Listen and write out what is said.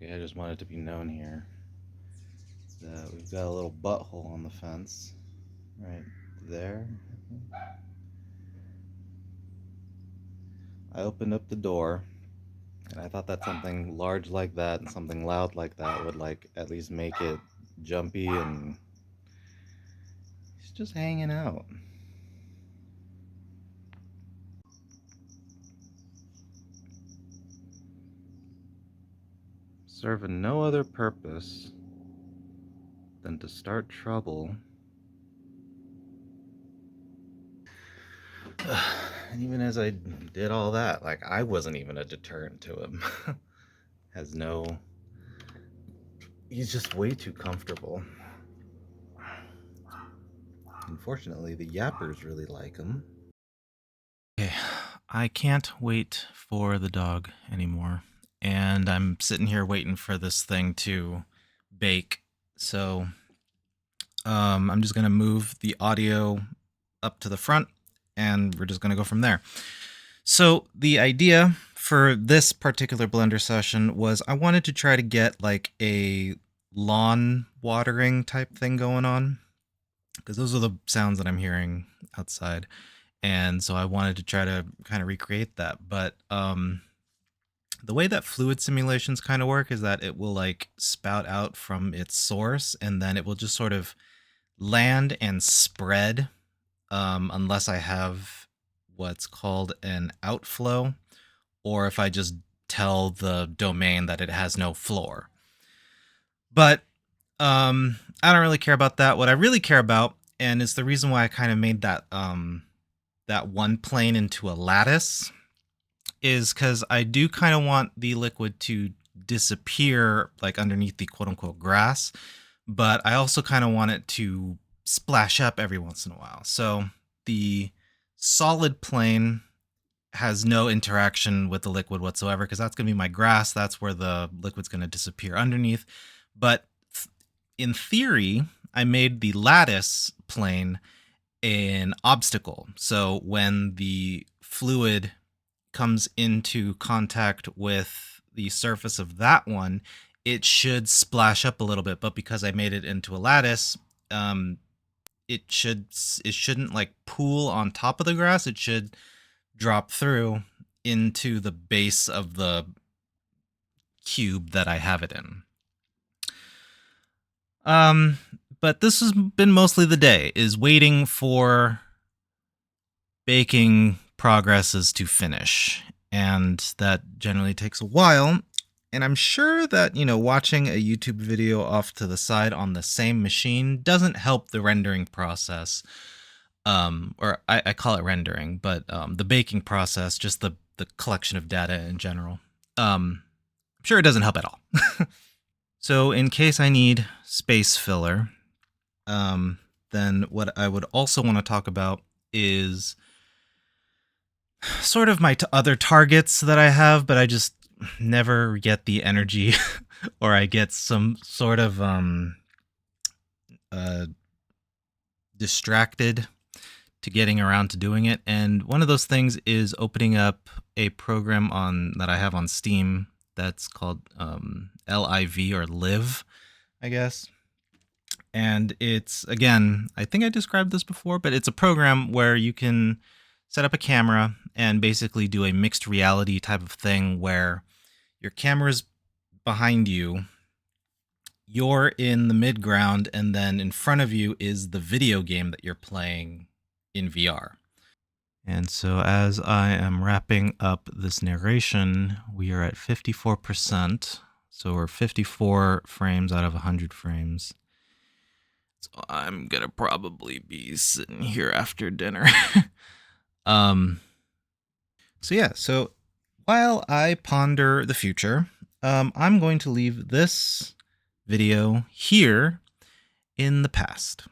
Okay, I just want it to be known here that we've got a little butthole on the fence right there. I opened up the door and I thought that something large like that and something loud like that would like at least make it jumpy, and he's just hanging out. Serving no other purpose than to start trouble. And even as I did all that, like, I wasn't even a deterrent to him. Has no... He's just way too comfortable. Unfortunately, the yappers really like him. Okay, I can't wait for the dog anymore. And I'm sitting here waiting for this thing to bake. So I'm just going to move the audio up to the front and we're just going to go from there. So the idea for this particular blender session was I wanted to try to get like a lawn watering type thing going on, because those are the sounds that I'm hearing outside. And so I wanted to try to kind of recreate that. But the way that fluid simulations kind of work is that it will like spout out from its source and then it will just sort of land and spread, unless I have what's called an outflow, or if I just tell the domain that it has no floor. But I don't really care about that. What I really care about, and it's the reason why I kind of made that that one plane into a lattice, is because I do kind of want the liquid to disappear like underneath the quote-unquote grass, but I also kind of want it to splash up every once in a while. So the solid plane has no interaction with the liquid whatsoever, because that's going to be my grass. That's where the liquid's going to disappear underneath. But in theory, I made the lattice plane an obstacle. So when the fluid comes into contact with the surface of that one, it should splash up a little bit. But because I made it into a lattice, it shouldn't like pool on top of the grass. It should drop through into the base of the cube that I have it in. But this has been mostly the day, is waiting for baking progresses to finish. And that generally takes a while. And I'm sure that, watching a YouTube video off to the side on the same machine doesn't help the rendering process. Or I call it rendering, but the baking process, just the collection of data in general. I'm sure it doesn't help at all. So in case I need space filler, then what I would also want to talk about is sort of my other targets that I have, but I just never get the energy or I get some sort of distracted to getting around to doing it. And one of those things is opening up a program that I have on Steam that's called LIV, or Live, I guess. And it's, again, I think I described this before, but it's a program where you can set up a camera and basically do a mixed reality type of thing where your camera's behind you, you're in the midground, and then in front of you is the video game that you're playing in VR. And so as I am wrapping up this narration, we are at 54%. So we're 54 frames out of 100 frames. So I'm gonna probably be sitting here after dinner. So yeah, so while I ponder the future, I'm going to leave this video here in the past.